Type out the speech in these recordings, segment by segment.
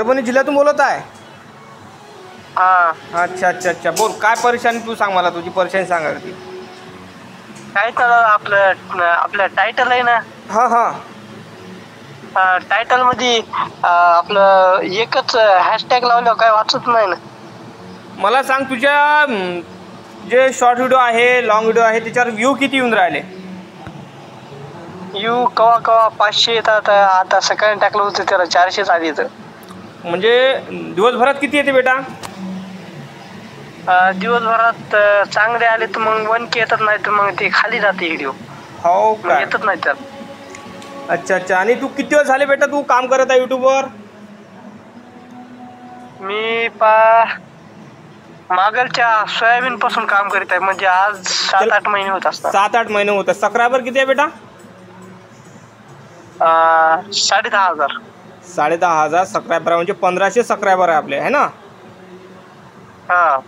परभणी जिल्ह्यातून बोलत आहे? हा. अच्छा अच्छा अच्छा, बोल काय परेशानी तू सांग, मला तुझी परेशानी सांग अगदी. काय तर आपलं टायटल आहे ना. हा हा. टायटल मध्ये आपलं एकच हॅशटॅग लावलं काय वाचत नाही ना. मला सांग तुझ्या जे शॉर्ट व्हिडिओ आहे, लॉंग व्हिडिओ आहे, त्याच्यावर व्ह्यू किती येऊन राहिले? यू कवा कवा 500 येतात. आता सकाळी टाकलं होतं त्याला 400 आली येतं. म्हणजे दिवसभरात किती येते बेटा? दिवसभरात चांगले आले तर मग 1K येतात, नाही तर मग ते खाली जाते व्हिडिओ. हो का? येतच नाही त्यात. अच्छा अच्छा. आणि तू किती दिवस झाले बेटा तू काम करत आहे यूट्यूबवर? मी मागलच्या सोयाबीन पासून काम करीत आहे, म्हणजे आज 7-8 महिने होत असतात. 7-8 महिने होतात. सबस्क्रायबर किती आहे बेटा? 10,500. 10,500 सबस्क्रायबर, म्हणजे 1500 सबस्क्रायबर आहे आपले, है ना? हा.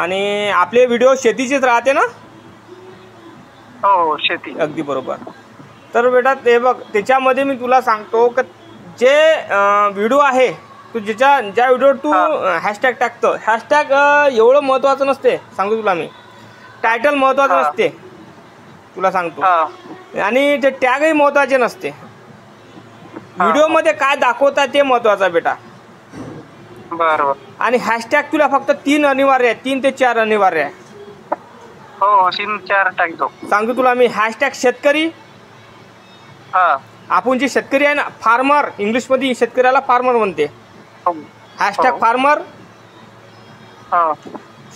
आणि आपले व्हिडिओ शेतीचेच राहते ना? हो, शेती. अगदी बरोबर. तर बेटा ते बघ, त्याच्यामध्ये मी तुला सांगतो की जे व्हिडिओ आहे तू ज्या व्हिडिओवर तू हॅशटॅग टाकतो, हॅशटॅग एवढं महत्त्वाचं नसते, सांगतो तुला मी. टायटल महत्त्वाचं नसते, तुला सांगतो. आणि ते टॅगही महत्त्वाचे नसते. व्हिडिओमध्ये काय दाखवतात ते महत्त्वाचं आहे बेटा. बरोबर. आणि हॅशटॅग तुला फक्त 3 अनिवार्य आहे, 3 ते 4 अनिवार्य आहे. हो, 3-4 टाकतो. सांगतो तुला मी. हॅशटॅग शेतकरी. आपण जे शेतकरी आहे ना, फार्मर, इंग्लिशमध्ये शेतकऱ्याला फार्मर म्हणते. Hashtag farmer.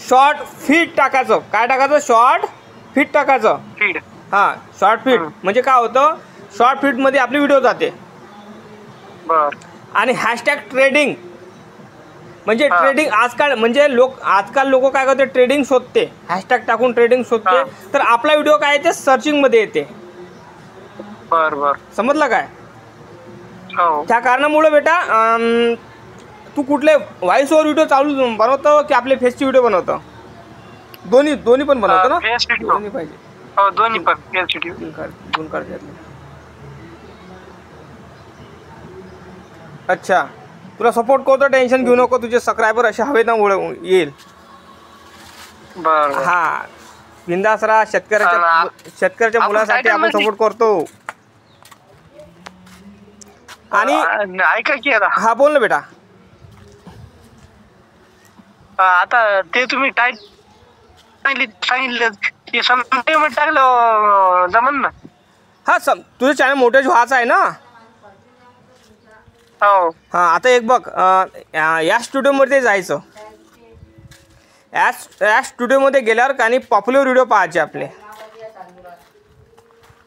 शॉर्ट फीड टाकायचं. काय टाकायचं? शॉर्ट फीड टाकायचं. फीड. हां, शॉर्ट फीड म्हणजे काय होतं, शॉर्ट फीडमध्ये आपली व्हिडिओ जाते. आणि हॅशटॅग ट्रेडिंग म्हणजे ट्रेडिंग. आजकाल लोक काय करते, ट्रेडिंग शोधते, हॅशटॅग टाकून ट्रेडिंग शोधते, तर आपला व्हिडिओ काय येते, सर्चिंगमध्ये येते. बरोबर. समजलं काय? त्या कारणामुळे बेटा तू कुठले व्हॉइस ओव्हर व्हिडिओ चालू बनवतो की आपले फेसचे व्हिडिओ बनवतो? दोन्ही पण बनवतो ना? दोन्ही पाहिजे. हो, दोन्ही पण. दोन काढ. अच्छा, तुला सपोर्ट करतो, टेन्शन घेऊ नको. तुझे सबस्क्रायबर असे हवे ना येईल. बरोबर. हा, बिंदास राहा. शेतकऱ्याच्या मुलासाठी आपण सपोर्ट करतो. आणि ऐका की आता. हा, बोल ना बेटा. आता ते तुम्ही सांगितलं की टाकलं जमन ना? हा, तुझं चॅनल मोठं व्हायचं आहे ना? हो. हां, आता एक बघ, या स्टुडिओमध्ये जायचं. या स्टुडिओमध्ये गेल्यावर काही पॉप्युलर व्हिडिओ पाहायचे आपले,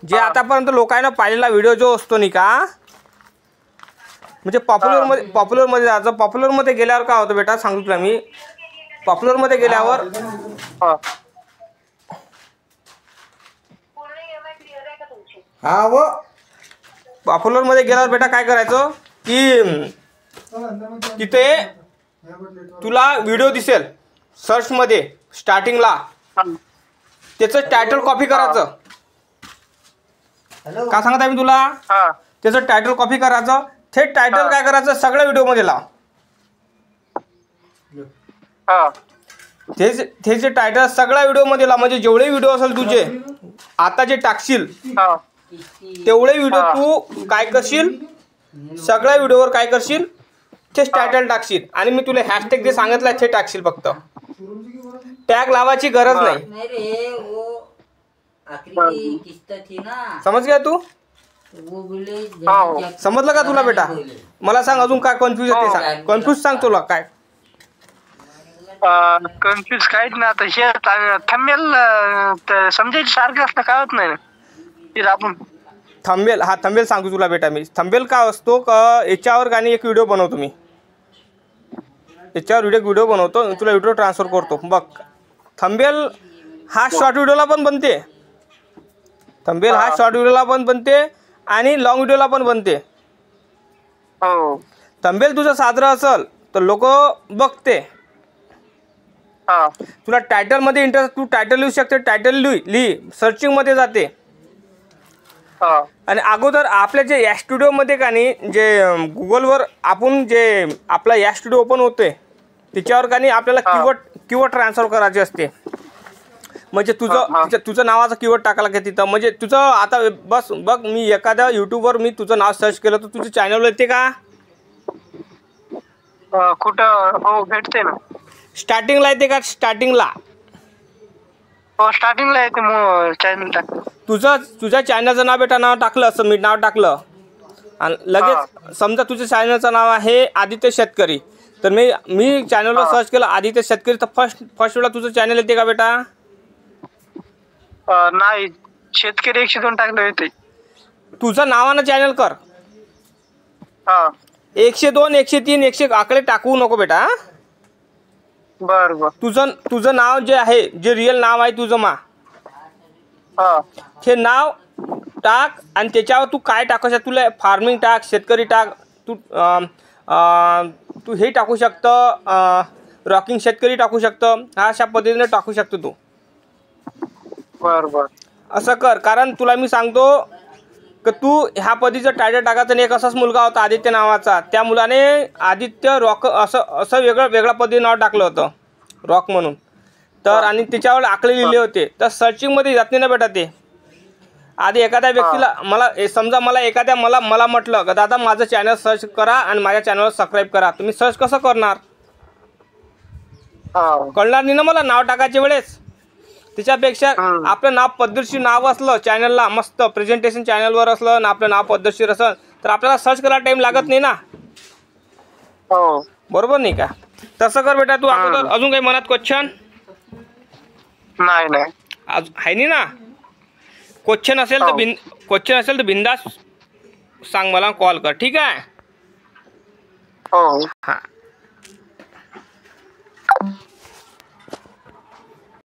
जे आतापर्यंत लोकांना पाहिलेला व्हिडिओ जो असतो नाही का, म्हणजे पॉप्युलरमध्ये जायचं. पॉप्युलरमध्ये गेल्यावर काय होतं बेटा, सांगतो तुला मी. पॉप्युलरमध्ये गेल्यावर पॉप्युलरमध्ये गेल्यावर बेटा काय करायचं की तिथे तुला व्हिडिओ दिसेल सर्चमध्ये स्टार्टिंगला. त्याचं टायटल कॉपी करायचं. का सांगत आहे मी तुला? त्याचं टायटल कॉपी करायचं. थेट टायटल काय करायचं, सगळ्या व्हिडिओमध्ये लाव. त्याचे टायटल सगळ्या व्हिडिओमध्ये लाव. म्हणजे जेवढे व्हिडिओ असेल तुझे आता जे टाकशील तेवढे व्हिडिओ तू काय करशील, सगळ्या व्हिडिओवर काय करशील, तेच टायटल टाकशील. आणि मी तुला हॅशटॅग जे सांगितलं ते टाकशील. फक्त टॅग लावायची गरज नाही. समज गया तू? समजलं का तुला बेटा? मला सांग अजून काय कन्फ्यूज आहे ते सांग. कन्फ्यूज सांग तुला काय कन्फ्यूज काहीच नाही. आता हे थंबनेल समजायची सारखं असतं, काय होत नाही ना आपण. थंबनेल सांगतो तुला बेटा मी. थंबनेल काय असतो का, याच्यावर गाणी एक व्हिडिओ बनवतो मी. याच्यावर व्हिडिओ बनवतो, तुला व्हिडिओ ट्रान्सफर करतो. बघ, थंबनेल हा शॉर्ट व्हिडिओला पण बनते. थंबनेल हा शॉर्ट व्हिडिओला पण बनते आणि लॉंग व्हिडिओला पण बनते. थंबनेल तुझं साधं असेल तर लोक बघते. तुला टायटलमध्ये इंटरेस्ट, तू टायटल लिहू शकते. टायटल लिही, सर्चिंगमध्ये जाते. हा आणि अगोदर आपल्या जे या स्टुडिओमध्ये का नाही जे गुगलवर आपण जे आपला या स्टुडिओ ओपन होतोय त्याच्यावर का नाही आपल्याला कीवर्ड ट्रान्सफर करायचे असते. म्हणजे तुझं नावाचं कीवर्ड टाकायला का तिथं, म्हणजे तुझं आता बस बघ मी एखाद्या यूट्यूबवर मी तुझं नाव सर्च केलं तर तुझं चॅनल येते का? कुठं? हो भेटते ना. स्टार्टिंगला येते का? स्टार्टिंगला हो स्टार्टिंगला येते मग चॅनल टाक. तुझ्या चॅनलचं नाव बेटा नाव टाकलं असं मी नाव टाकलं आणि लगेच समजा तुझ्या चॅनलचं नाव आहे आदित्य शेतकरी, तर मी चॅनलवर सर्च केलं आदित्य शेतकरी, तर फर्स्ट वेळा तुझं चॅनल येते का बेटा? नाही, शेतकरी 102 टाकलं येते. तुझं नावानं चॅनल कर. हा 102 103 100 आकडे टाकू नको बेटा. बर बर. तुझं नाव जे आहे जे रिअल नाव आहे तुझं हे नाव टाक आणि त्याच्यावर तू काय टाकू शकतो, तुला फार्मिंग टाक, शेतकरी टाक, तू हे टाकू शकतं, रॉकिंग शेतकरी टाकू शकतं, अशा पद्धतीने टाकू शकतो तू. बर बर. असं कर, कारण तुला मी सांगतो की तू ह्या पद्धतीचं टायटल टाकायचं. आणि एक असाच मुलगा होता आदित्य नावाचा, त्या मुलाने आदित्य रॉक असं वेगळ्या पद्धतीने नाव टाकलं होतं रॉक म्हणून. तर आणि त्याच्यावर आकडे लिहिले होते, तर सर्चिंगमध्ये जात नाही ना बेटा ते. आधी एखाद्या व्यक्तीला मला एखाद्या मला म्हटलं का दादा माझं चॅनल सर्च करा आणि माझ्या चॅनलवर सबस्क्राईब करा, तुम्ही सर्च कसं करणार? कळणार नाही ना मला नाव टाकायच्या वेळेस. त्याच्यापेक्षा आपलं नाव पद्धतशीर नाव असलं चॅनलला, मस्त प्रेझेंटेशन चॅनलवर असलं आणि आपलं नाव पद्धतशीर असलं तर आपल्याला सर्च करायला टाईम लागत नाही ना. बरोबर नाही का? तसं कर बेटा तू. अगोदर अजून काही मनात क्वेश्चन? नाही आहे नाही ना? क्वेश्चन असेल तर बिंदास सांग, मला कॉल कर, ठीक आहे? हो. हां.